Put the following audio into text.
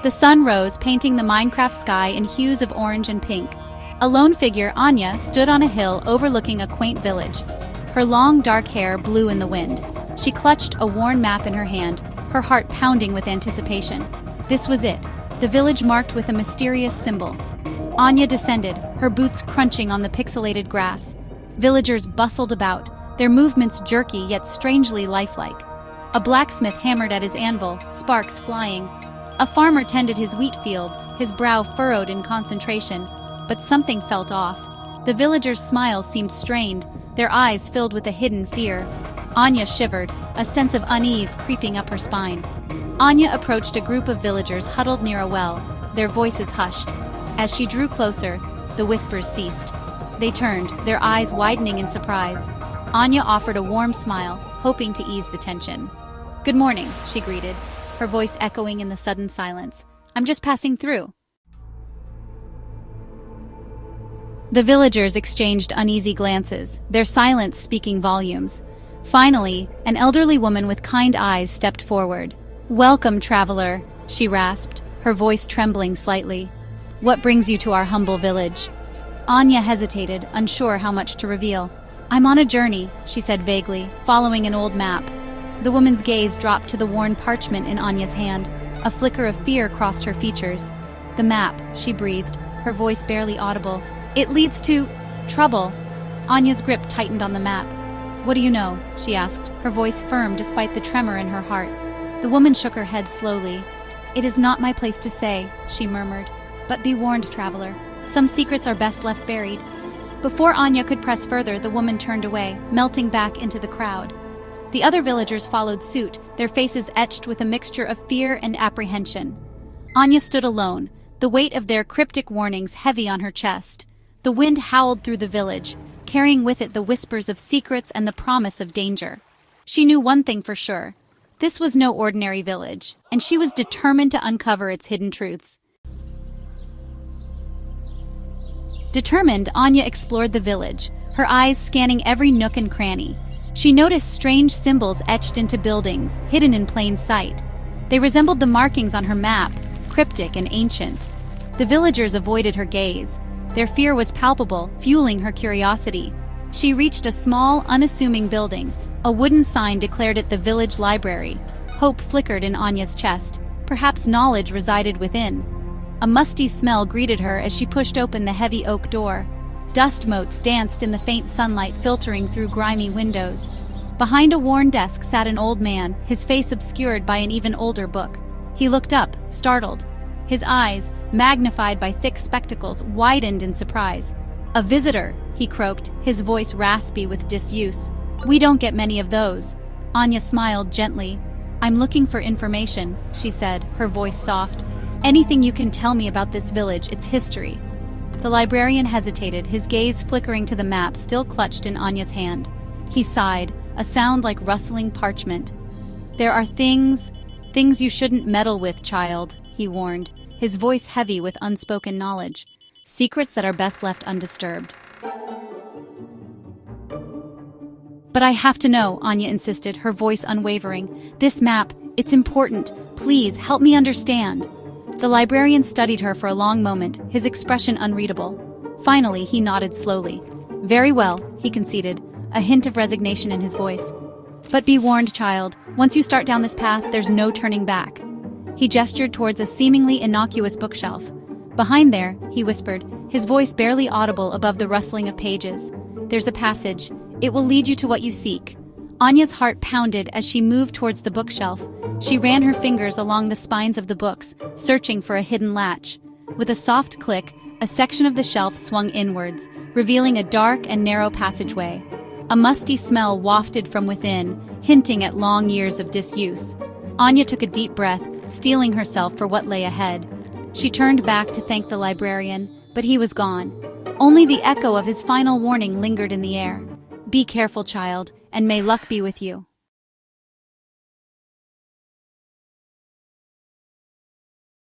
The sun rose, painting the Minecraft sky in hues of orange and pink. A lone figure, Anya, stood on a hill overlooking a quaint village. Her long, dark hair blew in the wind. She clutched a worn map in her hand, her heart pounding with anticipation. This was it, the village marked with a mysterious symbol. Anya descended, her boots crunching on the pixelated grass. Villagers bustled about, their movements jerky yet strangely lifelike. A blacksmith hammered at his anvil, sparks flying. A farmer tended his wheat fields, his brow furrowed in concentration, but something felt off. The villagers' smiles seemed strained, their eyes filled with a hidden fear. Anya shivered, a sense of unease creeping up her spine. Anya approached a group of villagers huddled near a well, their voices hushed. As she drew closer, the whispers ceased. They turned, their eyes widening in surprise. Anya offered a warm smile, hoping to ease the tension. "Good morning," she greeted, her voice echoing in the sudden silence. "I'm just passing through." The villagers exchanged uneasy glances, their silence speaking volumes. Finally, an elderly woman with kind eyes stepped forward. "Welcome, traveler," she rasped, her voice trembling slightly. "What brings you to our humble village?" Anya hesitated, unsure how much to reveal. "I'm on a journey," she said vaguely, following an old map. The woman's gaze dropped to the worn parchment in Anya's hand. A flicker of fear crossed her features. "The map," she breathed, her voice barely audible. "It leads to trouble." Anya's grip tightened on the map. "What do you know?" she asked, her voice firm despite the tremor in her heart. The woman shook her head slowly. "It is not my place to say," she murmured. "But be warned, traveler. Some secrets are best left buried." Before Anya could press further, the woman turned away, melting back into the crowd. The other villagers followed suit, their faces etched with a mixture of fear and apprehension. Anya stood alone, the weight of their cryptic warnings heavy on her chest. The wind howled through the village, carrying with it the whispers of secrets and the promise of danger. She knew one thing for sure. This was no ordinary village, and she was determined to uncover its hidden truths. Determined, Anya explored the village, her eyes scanning every nook and cranny. She noticed strange symbols etched into buildings, hidden in plain sight. They resembled the markings on her map, cryptic and ancient. The villagers avoided her gaze. Their fear was palpable, fueling her curiosity. She reached a small, unassuming building. A wooden sign declared it the village library. Hope flickered in Anya's chest. Perhaps knowledge resided within. A musty smell greeted her as she pushed open the heavy oak door. Dust motes danced in the faint sunlight filtering through grimy windows. Behind a worn desk sat an old man, his face obscured by an even older book. He looked up, startled. His eyes, magnified by thick spectacles, widened in surprise. "A visitor," he croaked, his voice raspy with disuse. "We don't get many of those." Anya smiled gently. "I'm looking for information," she said, her voice soft. "Anything you can tell me about this village, its history." The librarian hesitated, his gaze flickering to the map still clutched in Anya's hand. He sighed, a sound like rustling parchment. "There are things you shouldn't meddle with, child," he warned, his voice heavy with unspoken knowledge. "Secrets that are best left undisturbed." "But I have to know," Anya insisted, her voice unwavering. "This map, it's important. Please, help me understand." The librarian studied her for a long moment, his expression unreadable. Finally, he nodded slowly. "Very well," he conceded, a hint of resignation in his voice. "But be warned, child. Once you start down this path, there's no turning back." He gestured towards a seemingly innocuous bookshelf. "Behind there," he whispered, his voice barely audible above the rustling of pages. "There's a passage. It will lead you to what you seek." Anya's heart pounded as she moved towards the bookshelf. She ran her fingers along the spines of the books, searching for a hidden latch. With a soft click, a section of the shelf swung inwards, revealing a dark and narrow passageway. A musty smell wafted from within, hinting at long years of disuse. Anya took a deep breath, steeling herself for what lay ahead. She turned back to thank the librarian, but he was gone. Only the echo of his final warning lingered in the air. "Be careful, child, and may luck be with you."